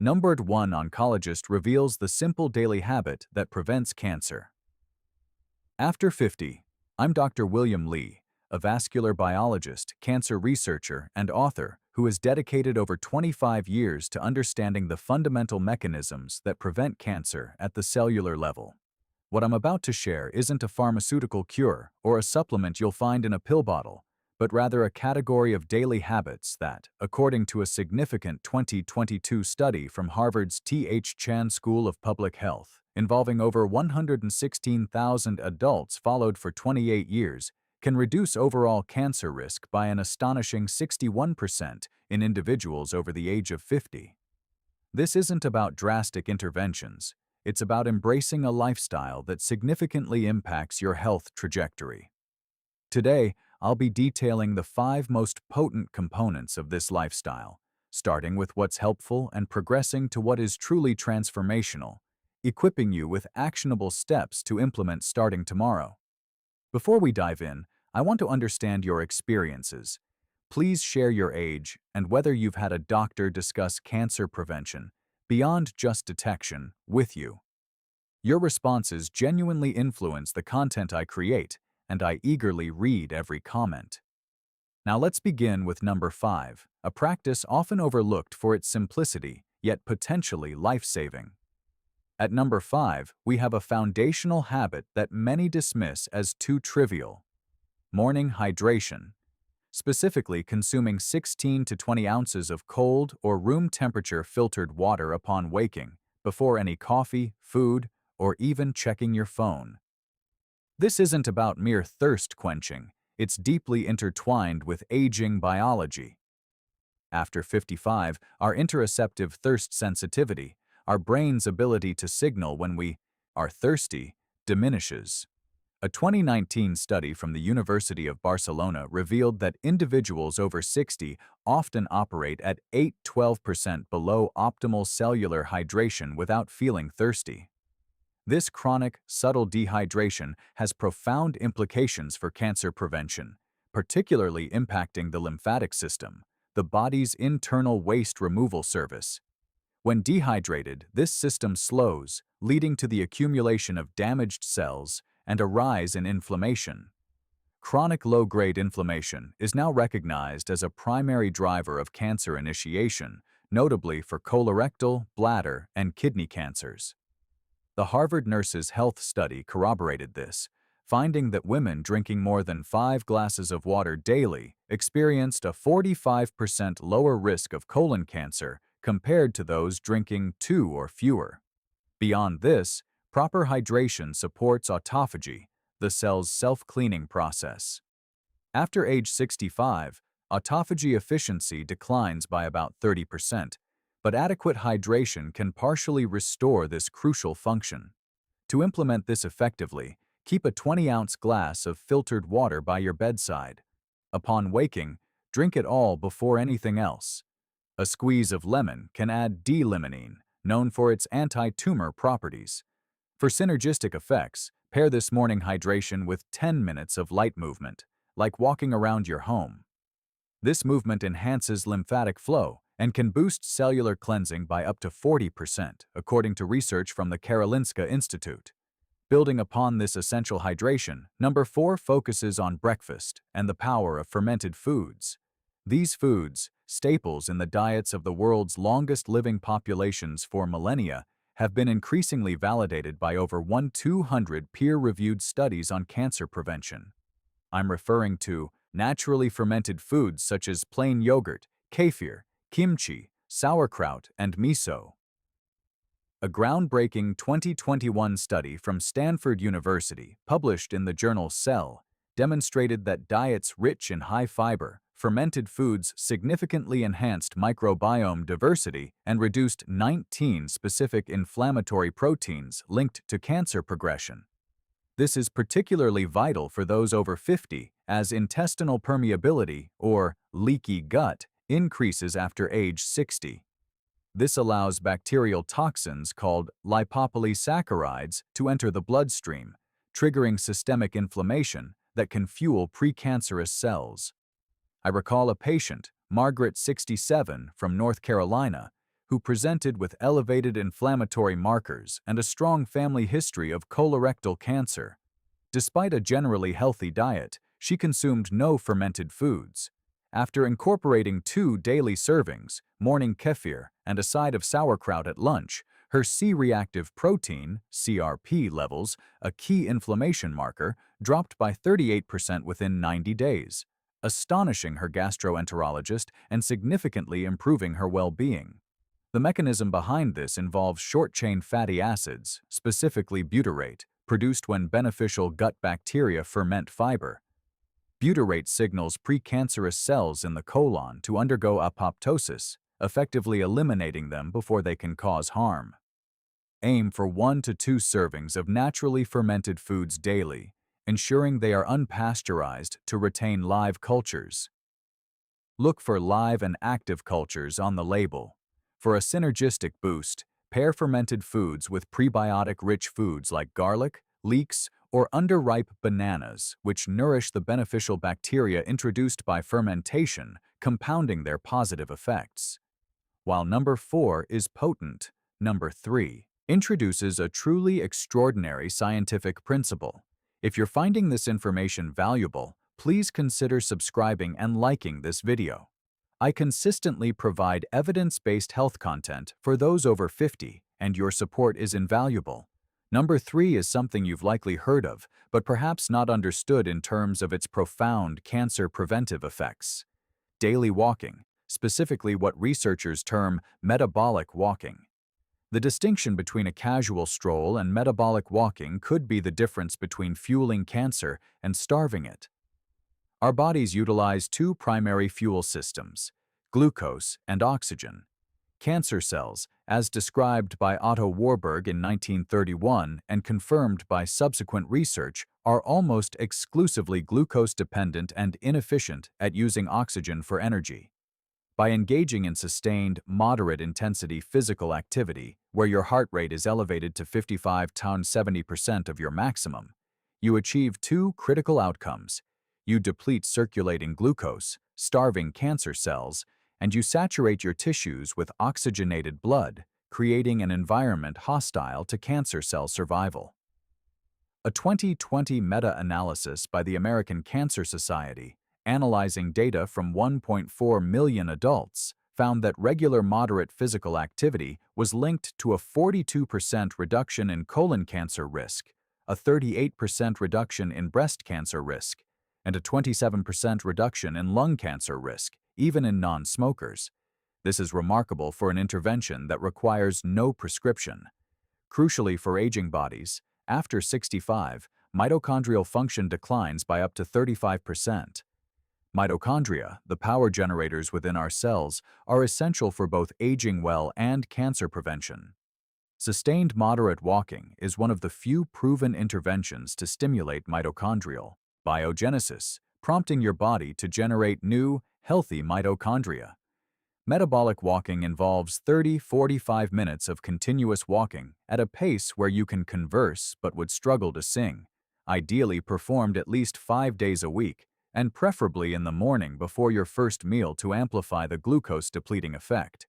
No.1 Oncologist reveals the simple daily habit that prevents cancer. After 50, I'm Dr. William Lee, a vascular biologist, cancer researcher, and author who has dedicated over 25 years to understanding the fundamental mechanisms that prevent cancer at the cellular level. What I'm about to share isn't a pharmaceutical cure or a supplement you'll find in a pill bottle, but rather a category of daily habits that, according to a significant 2022 study from Harvard's T.H. Chan School of Public Health, involving over 116,000 adults followed for 28 years, can reduce overall cancer risk by an astonishing 61% in individuals over the age of 50. This isn't about drastic interventions. It's about embracing a lifestyle that significantly impacts your health trajectory. Today, I'll be detailing the 5 most potent components of this lifestyle, starting with what's helpful and progressing to what is truly transformational, equipping you with actionable steps to implement starting tomorrow. Before we dive in, I want to understand your experiences. Please share your age and whether you've had a doctor discuss cancer prevention, beyond just detection, with you. Your responses genuinely influence the content I create, and I eagerly read every comment. Now let's begin with number 5, a practice often overlooked for its simplicity, yet potentially life-saving. At number 5, we have a foundational habit that many dismiss as too trivial: morning hydration. Specifically, consuming 16 to 20 ounces of cold or room temperature filtered water upon waking, before any coffee, food, or even checking your phone. This isn't about mere thirst quenching, it's deeply intertwined with aging biology. After 55, our interoceptive thirst sensitivity, our brain's ability to signal when we are thirsty, diminishes. A 2019 study from the University of Barcelona revealed that individuals over 60 often operate at 8–12% below optimal cellular hydration without feeling thirsty. This chronic, subtle dehydration has profound implications for cancer prevention, particularly impacting the lymphatic system, the body's internal waste removal service. When dehydrated, this system slows, leading to the accumulation of damaged cells and a rise in inflammation. Chronic low-grade inflammation is now recognized as a primary driver of cancer initiation, notably for colorectal, bladder, and kidney cancers. The Harvard Nurses' Health Study corroborated this, finding that women drinking more than 5 glasses of water daily experienced a 45% lower risk of colon cancer compared to those drinking 2 or fewer. Beyond this, proper hydration supports autophagy, the cell's self-cleaning process. After age 65, autophagy efficiency declines by about 30%, but adequate hydration can partially restore this crucial function. To implement this effectively, keep a 20-ounce glass of filtered water by your bedside. Upon waking, drink it all before anything else. A squeeze of lemon can add D-limonene, known for its anti-tumor properties. For synergistic effects, pair this morning hydration with 10 minutes of light movement, like walking around your home. This movement enhances lymphatic flow and can boost cellular cleansing by up to 40%, according to research from the Karolinska Institute. Building upon this essential hydration, number 4 focuses on breakfast and the power of fermented foods. These foods, staples in the diets of the world's longest-living populations for millennia, have been increasingly validated by over 200 peer-reviewed studies on cancer prevention. I'm referring to naturally fermented foods such as plain yogurt, kefir, kimchi, sauerkraut, and miso. A groundbreaking 2021 study from Stanford University, published in the journal Cell, demonstrated that diets rich in high-fiber, fermented foods significantly enhanced microbiome diversity and reduced 19 specific inflammatory proteins linked to cancer progression. This is particularly vital for those over 50, as intestinal permeability, or leaky gut, increases after age 60. This allows bacterial toxins called lipopolysaccharides to enter the bloodstream, triggering systemic inflammation that can fuel precancerous cells. I recall a patient, Margaret, 67, from North Carolina, who presented with elevated inflammatory markers and a strong family history of colorectal cancer. Despite a generally healthy diet, she consumed no fermented foods. After incorporating 2 daily servings, morning kefir and a side of sauerkraut at lunch, her C-reactive protein (CRP) levels, a key inflammation marker, dropped by 38% within 90 days, astonishing her gastroenterologist and significantly improving her well-being. The mechanism behind this involves short-chain fatty acids, specifically butyrate, produced when beneficial gut bacteria ferment fiber. Butyrate signals precancerous cells in the colon to undergo apoptosis, effectively eliminating them before they can cause harm. Aim for 1 to 2 servings of naturally fermented foods daily, ensuring they are unpasteurized to retain live cultures. Look for live and active cultures on the label. For a synergistic boost, pair fermented foods with prebiotic-rich foods like garlic, leeks, or underripe bananas, which nourish the beneficial bacteria introduced by fermentation, compounding their positive effects. While number 4 is potent, number 3 introduces a truly extraordinary scientific principle. If you're finding this information valuable, please consider subscribing and liking this video. I consistently provide evidence-based health content for those over 50, and your support is invaluable. Number 3 is something you've likely heard of, but perhaps not understood in terms of its profound cancer preventive effects. Daily walking, specifically what researchers term metabolic walking. The distinction between a casual stroll and metabolic walking could be the difference between fueling cancer and starving it. Our bodies utilize 2 primary fuel systems, glucose and oxygen. Cancer cells, as described by Otto Warburg in 1931 and confirmed by subsequent research, are almost exclusively glucose-dependent and inefficient at using oxygen for energy. By engaging in sustained, moderate-intensity physical activity, where your heart rate is elevated to 55 to 70% of your maximum, you achieve 2 critical outcomes. You deplete circulating glucose, starving cancer cells, and you saturate your tissues with oxygenated blood, creating an environment hostile to cancer cell survival. A 2020 meta-analysis by the American Cancer Society, analyzing data from 1.4 million adults, found that regular moderate physical activity was linked to a 42% reduction in colon cancer risk, a 38% reduction in breast cancer risk, and a 27% reduction in lung cancer risk, even in non-smokers. This is remarkable for an intervention that requires no prescription. Crucially for aging bodies, after 65, mitochondrial function declines by up to 35%. Mitochondria, the power generators within our cells, are essential for both aging well and cancer prevention. Sustained moderate walking is one of the few proven interventions to stimulate mitochondrial biogenesis, prompting your body to generate new, healthy mitochondria. Metabolic walking involves 30-45 minutes of continuous walking at a pace where you can converse but would struggle to sing, ideally performed at least 5 days a week, and preferably in the morning before your first meal to amplify the glucose-depleting effect.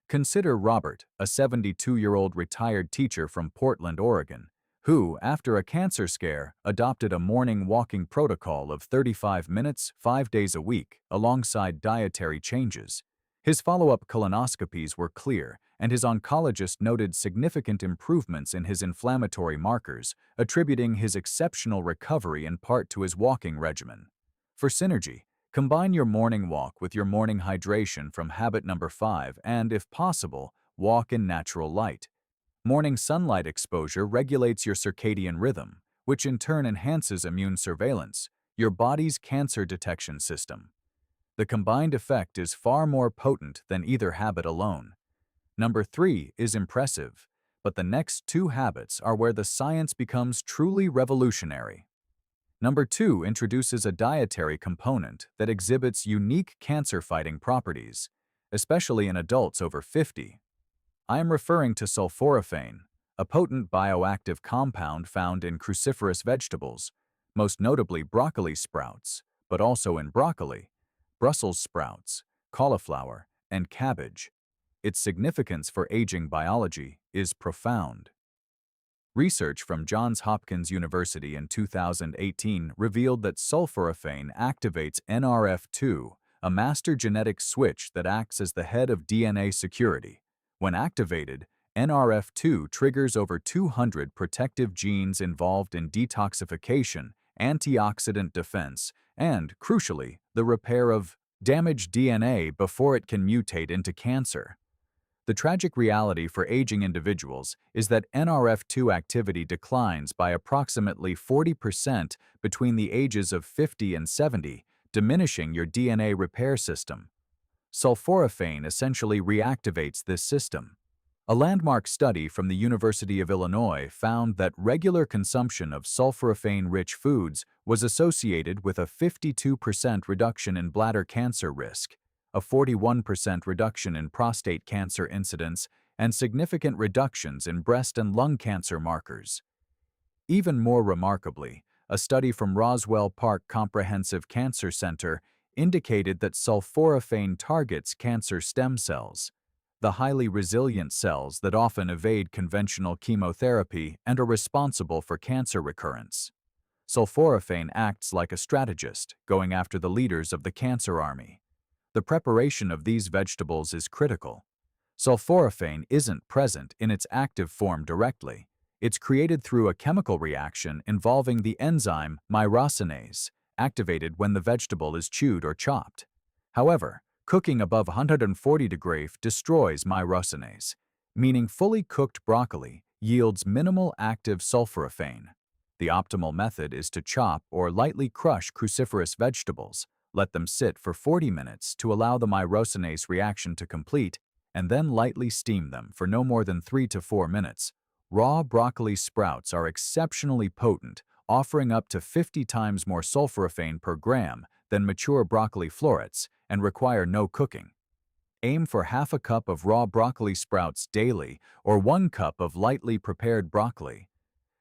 Consider Robert, a 72-year-old retired teacher from Portland, Oregon, who, after a cancer scare, adopted a morning walking protocol of 35 minutes, 5 days a week, alongside dietary changes. His follow-up colonoscopies were clear, and his oncologist noted significant improvements in his inflammatory markers, attributing his exceptional recovery in part to his walking regimen. For synergy, combine your morning walk with your morning hydration from habit number 5 and, if possible, walk in natural light. Morning sunlight exposure regulates your circadian rhythm, which in turn enhances immune surveillance, your body's cancer detection system. The combined effect is far more potent than either habit alone. Number 3 is impressive, but the next 2 habits are where the science becomes truly revolutionary. Number 2 introduces a dietary component that exhibits unique cancer-fighting properties, especially in adults over 50. I am referring to sulforaphane, a potent bioactive compound found in cruciferous vegetables, most notably broccoli sprouts, but also in broccoli, Brussels sprouts, cauliflower, and cabbage. its significance for aging biology is profound. Research from Johns Hopkins University in 2018 revealed that sulforaphane activates NRF2, a master genetic switch that acts as the head of DNA security. When activated, NRF2 triggers over 200 protective genes involved in detoxification, antioxidant defense, and, crucially, the repair of damaged DNA before it can mutate into cancer. The tragic reality for aging individuals is that NRF2 activity declines by approximately 40% between the ages of 50 and 70, diminishing your DNA repair system. Sulforaphane essentially reactivates this system. A landmark study from the University of Illinois found that regular consumption of sulforaphane-rich foods was associated with a 52% reduction in bladder cancer risk, a 41% reduction in prostate cancer incidence, and significant reductions in breast and lung cancer markers. Even more remarkably, a study from Roswell Park Comprehensive Cancer Center indicated that sulforaphane targets cancer stem cells, the highly resilient cells that often evade conventional chemotherapy and are responsible for cancer recurrence. Sulforaphane acts like a strategist, going after the leaders of the cancer army. The preparation of these vegetables is critical. Sulforaphane isn't present in its active form directly. It's created through a chemical reaction involving the enzyme myrosinase, activated when the vegetable is chewed or chopped. However, cooking above 140 degrees destroys myrosinase, meaning fully cooked broccoli yields minimal active sulforaphane. The optimal method is to chop or lightly crush cruciferous vegetables, let them sit for 40 minutes to allow the myrosinase reaction to complete, and then lightly steam them for no more than 3 to 4 minutes. Raw broccoli sprouts are exceptionally potent, offering up to 50 times more sulforaphane per gram than mature broccoli florets, and require no cooking. Aim for half a cup of raw broccoli sprouts daily or 1 cup of lightly prepared broccoli.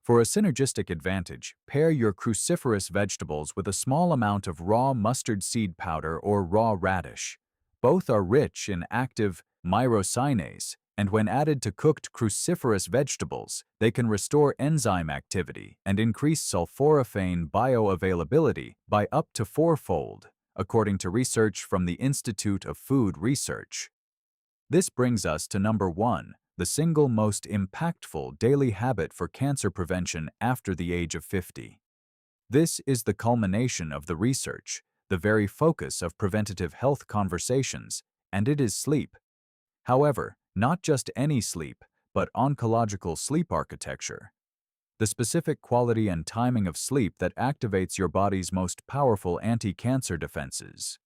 For a synergistic advantage, pair your cruciferous vegetables with a small amount of raw mustard seed powder or raw radish. Both are rich in active myrosinase, and when added to cooked cruciferous vegetables, they can restore enzyme activity and increase sulforaphane bioavailability by up to 4-fold, according to research from the Institute of Food Research. This brings us to number 1, the single most impactful daily habit for cancer prevention after the age of 50. This is the culmination of the research, the very focus of preventative health conversations, and it is sleep. However, not just any sleep, but oncological sleep architecture. The specific quality and timing of sleep that activates your body's most powerful anti-cancer defenses.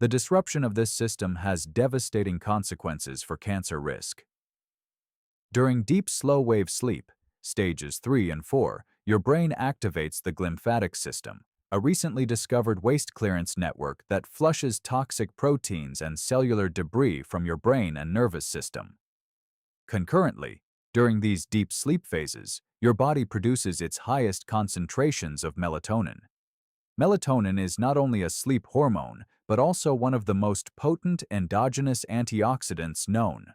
The disruption of this system has devastating consequences for cancer risk. During deep slow-wave sleep, stages 3 and 4, your brain activates the glymphatic system, a recently discovered waste clearance network that flushes toxic proteins and cellular debris from your brain and nervous system. Concurrently, during these deep sleep phases, your body produces its highest concentrations of melatonin. Melatonin is not only a sleep hormone, but also one of the most potent endogenous antioxidants known.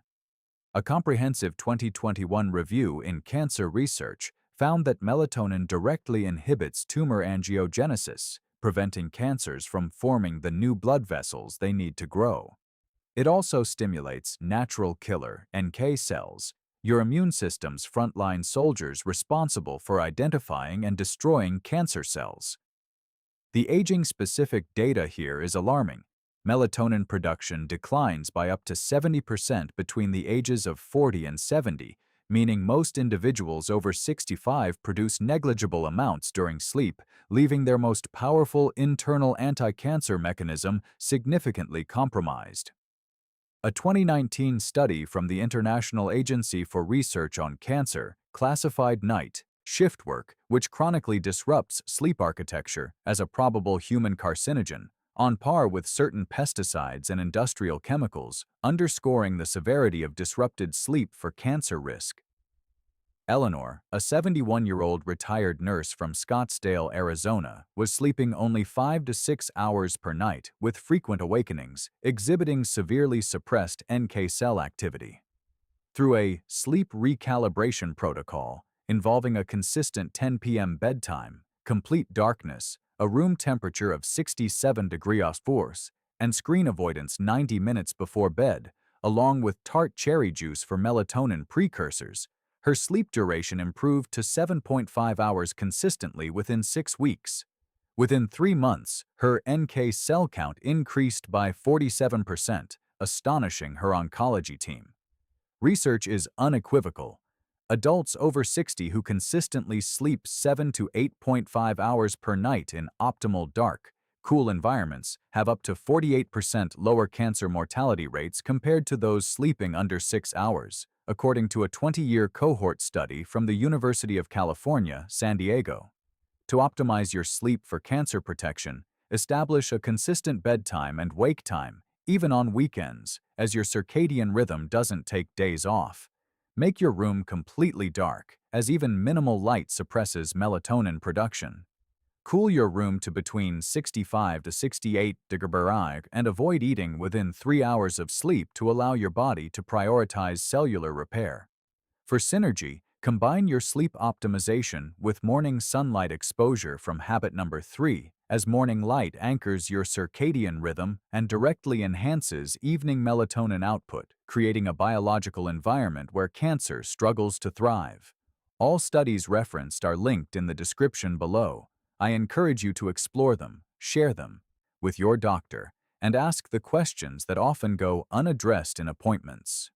A comprehensive 2021 review in Cancer Research found that melatonin directly inhibits tumor angiogenesis, preventing cancers from forming the new blood vessels they need to grow. It also stimulates natural killer NK cells, your immune system's frontline soldiers responsible for identifying and destroying cancer cells. The aging-specific data here is alarming. Melatonin production declines by up to 70% between the ages of 40 and 70, meaning most individuals over 65 produce negligible amounts during sleep, leaving their most powerful internal anti-cancer mechanism significantly compromised. A 2019 study from the International Agency for Research on Cancer classified night shift work, which chronically disrupts sleep architecture, as a probable human carcinogen, on par with certain pesticides and industrial chemicals, underscoring the severity of disrupted sleep for cancer risk. Eleanor, a 71-year-old retired nurse from Scottsdale, Arizona, was sleeping only 5 to 6 hours per night with frequent awakenings, exhibiting severely suppressed NK cell activity. Through a sleep recalibration protocol involving a consistent 10 p.m. bedtime, complete darkness, a room temperature of 67 degrees Celsius, and screen avoidance 90 minutes before bed, along with tart cherry juice for melatonin precursors, her sleep duration improved to 7.5 hours consistently within 6 weeks. Within 3 months, her NK cell count increased by 47%, astonishing her oncology team. Research is unequivocal. Adults over 60 who consistently sleep 7 to 8.5 hours per night in optimal dark, cool environments have up to 48% lower cancer mortality rates compared to those sleeping under 6 hours, according to a 20-year cohort study from the University of California, San Diego. To optimize your sleep for cancer protection, establish a consistent bedtime and wake time, even on weekends, as your circadian rhythm doesn't take days off. Make your room completely dark, as even minimal light suppresses melatonin production. Cool your room to between 65 to 68 degrees and avoid eating within 3 hours of sleep to allow your body to prioritize cellular repair. For synergy, combine your sleep optimization with morning sunlight exposure from habit number 3, as morning light anchors your circadian rhythm and directly enhances evening melatonin output, creating a biological environment where cancer struggles to thrive. All studies referenced are linked in the description below. I encourage you to explore them, share them with your doctor, and ask the questions that often go unaddressed in appointments.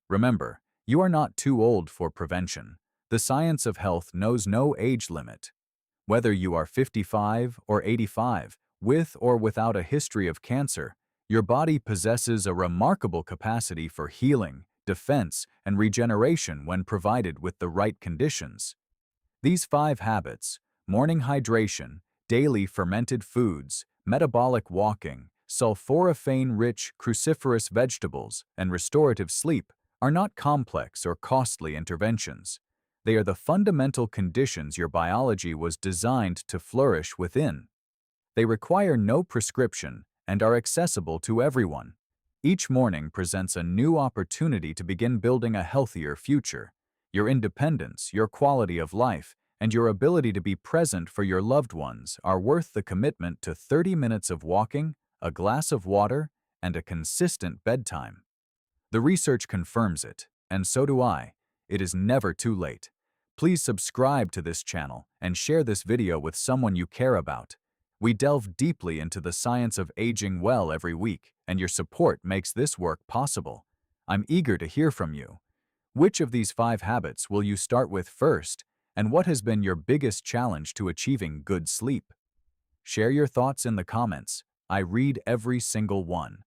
Remember, you are not too old for prevention. The science of health knows no age limit. Whether you are 55 or 85, with or without a history of cancer, your body possesses a remarkable capacity for healing, defense, and regeneration when provided with the right conditions. These 5 habits, morning hydration, daily fermented foods, metabolic walking, sulforaphane-rich cruciferous vegetables, and restorative sleep, are not complex or costly interventions. They are the fundamental conditions your biology was designed to flourish within. They require no prescription and are accessible to everyone. Each morning presents a new opportunity to begin building a healthier future. Your independence, your quality of life, and your ability to be present for your loved ones are worth the commitment to 30 minutes of walking, a glass of water, and a consistent bedtime. The research confirms it, and so do I. It is never too late. Please subscribe to this channel and share this video with someone you care about. We delve deeply into the science of aging well every week, and your support makes this work possible. I'm eager to hear from you. Which of these 5 habits will you start with first, and what has been your biggest challenge to achieving good sleep? Share your thoughts in the comments. I read every single one.